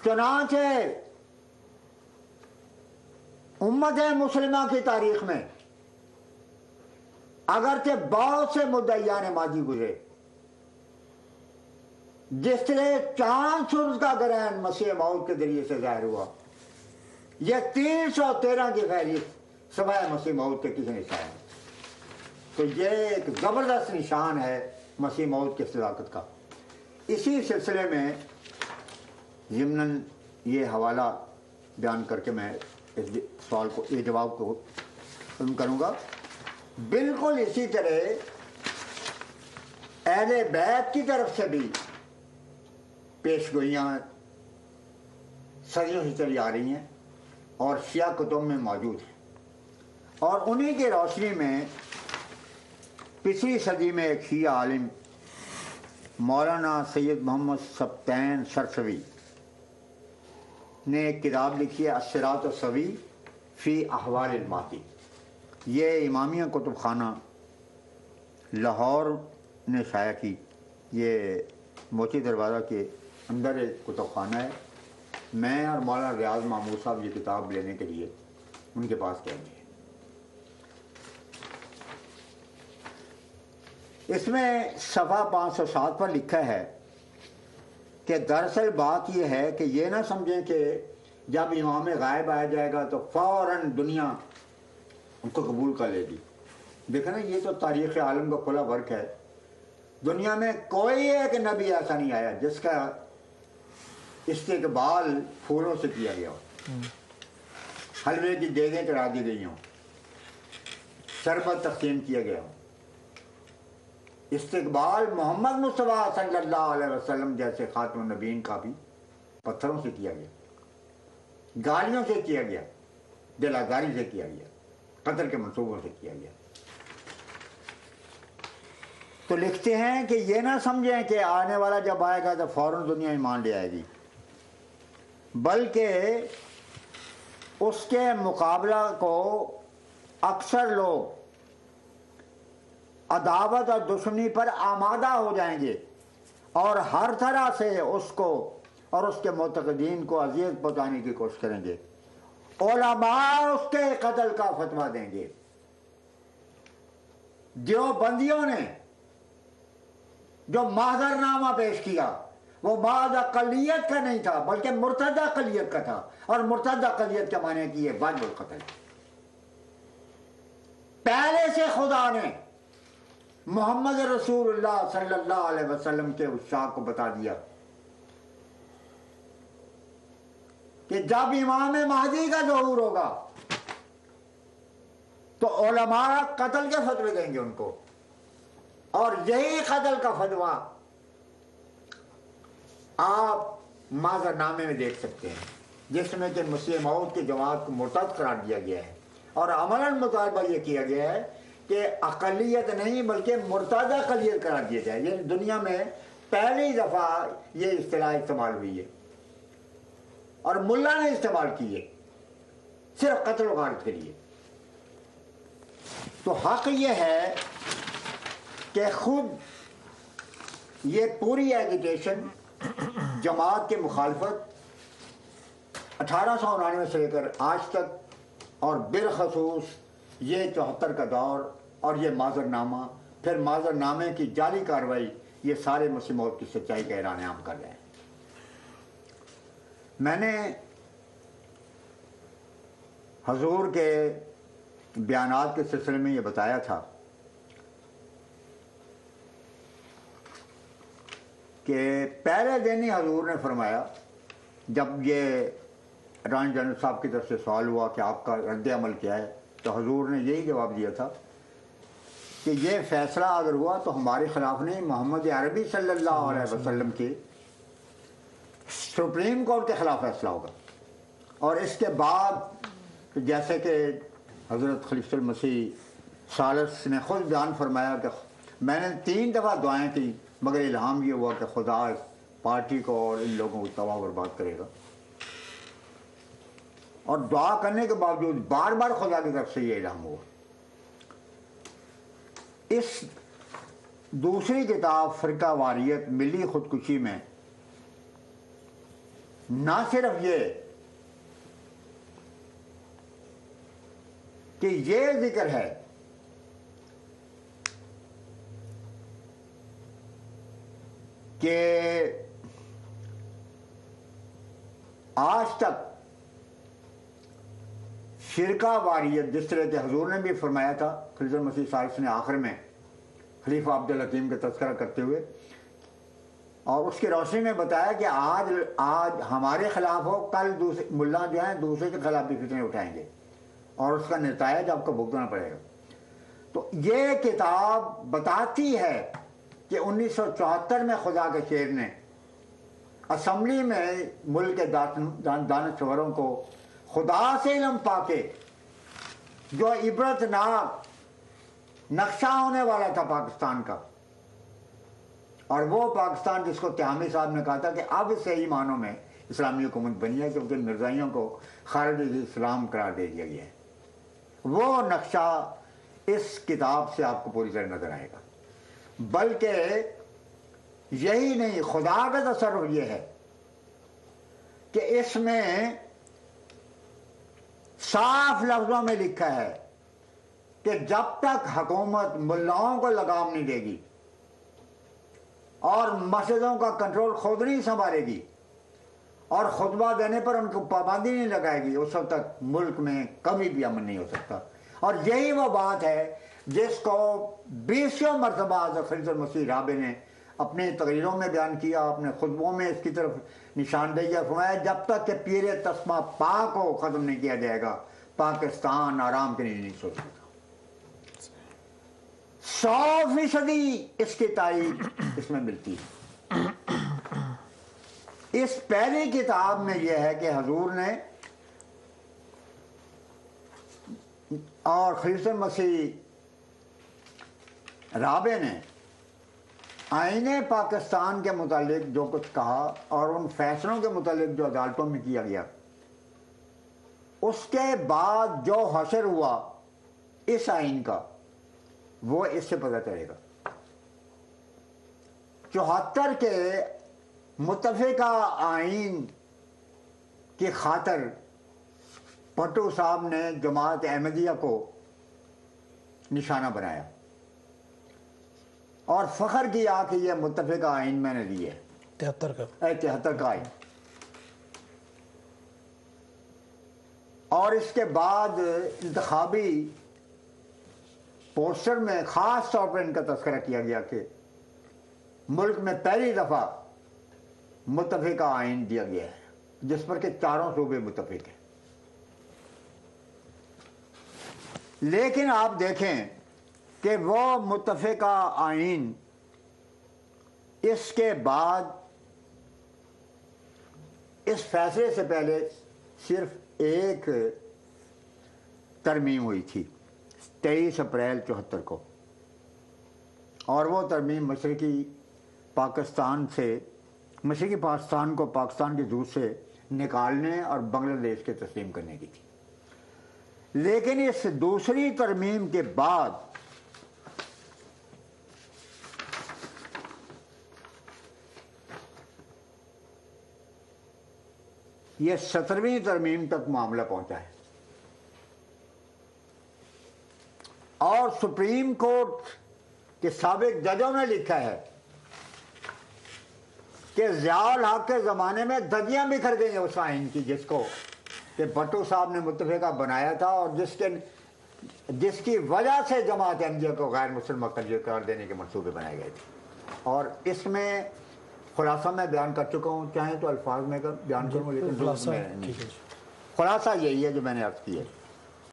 چنانچہ امت مسلمہ کی تاریخ میں اگرچہ بہت سے مدعیان ماضی گزرے، جس طرح چاند سورج کا گرہن مسیح موعود کے ذریعے سے ظاہر ہوا، یہ 313 کی فہرست سوائے مسیح موعود کے کسی نے چاہا، تو یہ ایک زبردست نشان ہے مسیح موعود کی صداقت کا۔ اسی سلسلے میں ضمناً یہ حوالہ بیان کر کے میں اس سوال کو، یہ جواب کو ختم کروں گا۔ بالکل اسی طرح اہل بیت کی طرف سے بھی پیش گوئیاں صدیوں سے چلی آ رہی ہیں اور شیعہ کتب میں موجود ہیں، اور انہی کی روشنی میں پچھلی صدی میں ایک شیعہ عالم مولانا سید محمد سبطین سرسوی نے ایک کتاب لکھی ہے الصراط السوی فی احوال المہدی۔ یہ امامیہ کتب خانہ لاہور نے شائع کی، یہ موتی دروازہ کے اندر ایک کتب خانہ ہے۔ میں اور مولانا ریاض محمود صاحب یہ کتاب لینے کے لیے ان کے پاس گئے تھے۔ اس میں صفحہ 507 پر لکھا ہے کہ دراصل بات یہ ہے کہ یہ نہ سمجھیں کہ جب امام غائب آ جائے گا تو فوراً دنیا ان کو قبول کر لے گی۔ دیکھیں نا، یہ تو تاریخ عالم کا کھلا ورک ہے۔ دنیا میں کوئی ایک نبی ایسا نہیں آیا جس کا استقبال پھولوں سے کیا گیا ہو، حلوے کی دیگیں چڑھا دی گئی ہوں، شربت تقسیم کیا گیا ہو۔ استقبال محمد مصطفیٰ صلی اللہ علیہ وسلم جیسے خاتم النبیین کا بھی پتھروں سے کیا گیا، گالیوں سے کیا گیا، دل آزاری سے کیا گیا، قتل کے منصوبوں سے کیا گیا۔ تو لکھتے ہیں کہ یہ نہ سمجھیں کہ آنے والا جب آئے گا تو فوراً دنیا ایمان لے آئے گی، بلکہ اس کے مقابلہ کو اکثر لوگ عداوت اور دشمنی پر آمادہ ہو جائیں گے اور ہر طرح سے اس کو اور اس کے معتقدین کو اذیت پہنچانے کی کوشش کریں گے۔ علماء اس کے قتل کا فتویٰ دیں گے۔ دیوبندیوں نے جو معذر نامہ پیش کیا وہ بعض اقلیت کا نہیں تھا بلکہ مرتد اقلیت کا تھا، اور مرتد اقلیت کے معنی کی ہے واجب القتل۔ پہلے سے خدا نے محمد رسول اللہ صلی اللہ علیہ وسلم کے عشاق کو بتا دیا کہ جب امام مہدی کا ظہور ہوگا تو علماء قتل کے فتوے دیں گے ان کو، اور یہی قتل کا فتویٰ آپ معذر نامے میں دیکھ سکتے ہیں، جس میں کہ مسیح موعود کی جماعت کو مرتد قرار دیا گیا ہے، اور عملاً مطالبہ یہ کیا گیا ہے کہ اقلیت نہیں بلکہ مرتد اقلیت قرار دیا جائے۔ یہ دنیا میں پہلی دفعہ یہ اصطلاح استعمال ہوئی ہے، اور ملا نے استعمال کی ہے صرف قتل و غارت کے لیے۔ تو حق یہ ہے کہ خود یہ پوری ایجیٹیشن جماعت کے مخالفت 1899 سے لے کر آج تک، اور بالخصوص یہ 74 کا دور اور یہ معذر نامہ، پھر معذر نامے کی جعلی کارروائی، یہ سارے مسیح موعود کی سچائی کا اعلان عام کر رہے ہیں۔ میں نے حضور کے بیانات کے سلسلے میں یہ بتایا تھا کہ پہلے دن ہی حضور نے فرمایا، جب یہ رانی جنرل صاحب کی طرف سے سوال ہوا کہ آپ کا رد عمل کیا ہے، تو حضور نے یہی جواب دیا تھا کہ یہ فیصلہ اگر ہوا تو ہمارے خلاف نہیں، محمد عربی صلی اللہ علیہ وسلم کے سپریم کورٹ کے خلاف فیصلہ ہوگا۔ اور اس کے بعد جیسے کہ حضرت خلیفۃ المسیح ثالث نے خود بیان فرمایا کہ میں نے 3 دفعہ دعائیں کی مگر الہام یہ ہوا کہ خدا اس پارٹی کو اور ان لوگوں کو تباہ برباد کرے گا، اور دعا کرنے کے باوجود بار بار خدا کی طرف سے یہ الہام ہوا۔ اس دوسری کتاب فرقہ واریت ملی خودکشی میں نہ صرف یہ کہ یہ ذکر ہے کہ آج تک شرکا واریت، جس طرح کہ حضور نے بھی فرمایا تھا خلیفہ مسیح ثالث نے آخر میں خلیفہ عبدالحکیم کا تذکرہ کرتے ہوئے، اور اس کی روشنی میں بتایا کہ آج ہمارے خلاف ہو، کل دوسرے ملا جو ہیں دوسرے کے خلاف بھی فتنے اٹھائیں گے اور اس کا نتائج آپ کو بھگتنا پڑے گا۔ تو یہ کتاب بتاتی ہے کہ 1974 میں خدا کے شیر نے اسمبلی میں ملک کے دانشوروں کو خدا سے علم پا کے جو عبرتناک نقشہ ہونے والا تھا پاکستان کا، اور وہ پاکستان جس کو تہامی صاحب نے کہا تھا کہ اب صحیح معنوں میں اسلامی حکومت بنی ہے کیونکہ مرزائیوں کو خارج اسلام قرار دے دیا گیا ہے، وہ نقشہ اس کتاب سے آپ کو پوری طرح نظر آئے گا۔ بلکہ یہی نہیں، خدا کا تصرف یہ ہے کہ اس میں صاف لفظوں میں لکھا ہے کہ جب تک حکومت ملاؤں کو لگام نہیں دے گی اور مسجدوں کا کنٹرول خود نہیں سنبھالے گی اور خطبہ دینے پر ان کو پابندی نہیں لگائے گی، اس وقت تک ملک میں کبھی بھی امن نہیں ہو سکتا۔ اور یہی وہ بات ہے جس کو 20 مرتبہ حضرت خلیفہ مسیح رابع نے اپنی تقریروں میں بیان کیا، اپنے خطبوں میں اس کی طرف نشاندہی فرمایا، جب تک کہ پیر تسمہ پاک کو ختم نہیں کیا جائے گا پاکستان آرام کے لیے نہیں سو سکتا۔ 100% اس کی تائید اس میں ملتی ہے۔ اس پہلی کتاب میں یہ ہے کہ حضور نے اور خلیفہ مسیح رابع نے آئین پاکستان کے متعلق جو کچھ کہا اور ان فیصلوں کے متعلق جو عدالتوں میں کیا گیا، اس کے بعد جو حشر ہوا اس آئین کا، وہ اس سے پتہ چلے گا۔ 74 کے متفقہ آئین کی خاطر بھٹو صاحب نے جماعت احمدیہ کو نشانہ بنایا اور فخر کیا کہ یہ متفقہ آئین میں نے دی ہے، 73 کا آئین۔ اور اس کے بعد انتخابی پوسٹر میں خاص طور پر ان کا تذکرہ کیا گیا کہ ملک میں پہلی دفعہ متفقہ آئین دیا گیا ہے جس پر کہ چاروں صوبے متفق ہیں۔ لیکن آپ دیکھیں کہ وہ متفقہ آئین اس کے بعد اس فیصلے سے پہلے صرف ایک ترمیم ہوئی تھی 23 اپریل 74 کو، اور وہ ترمیم مشرقی پاکستان کو پاکستان کی حدود سے نکالنے اور بنگلہ دیش کے تسلیم کرنے کی تھی۔ لیکن اس دوسری ترمیم کے بعد یہ 17ویں ترمیم تک معاملہ پہنچا ہے، اور سپریم کورٹ کے سابق ججوں نے لکھا ہے کہ ضیاء الحق کے زمانے میں دھجیاں بکھر گئی ہیں اس آئین کی، جس کو کہ بھٹو صاحب نے متفقہ بنایا تھا اور جس کی وجہ سے جماعت احمدیہ کو غیر مسلم قرار دینے کے منصوبے بنائے گئے تھے۔ اور اس میں خلاصہ میں بیان کر چکا ہوں، چاہیں تو الفاظ میں بیان کروں لیکن خلاصہ یہی ہے جو میں نے عرض کی ہے۔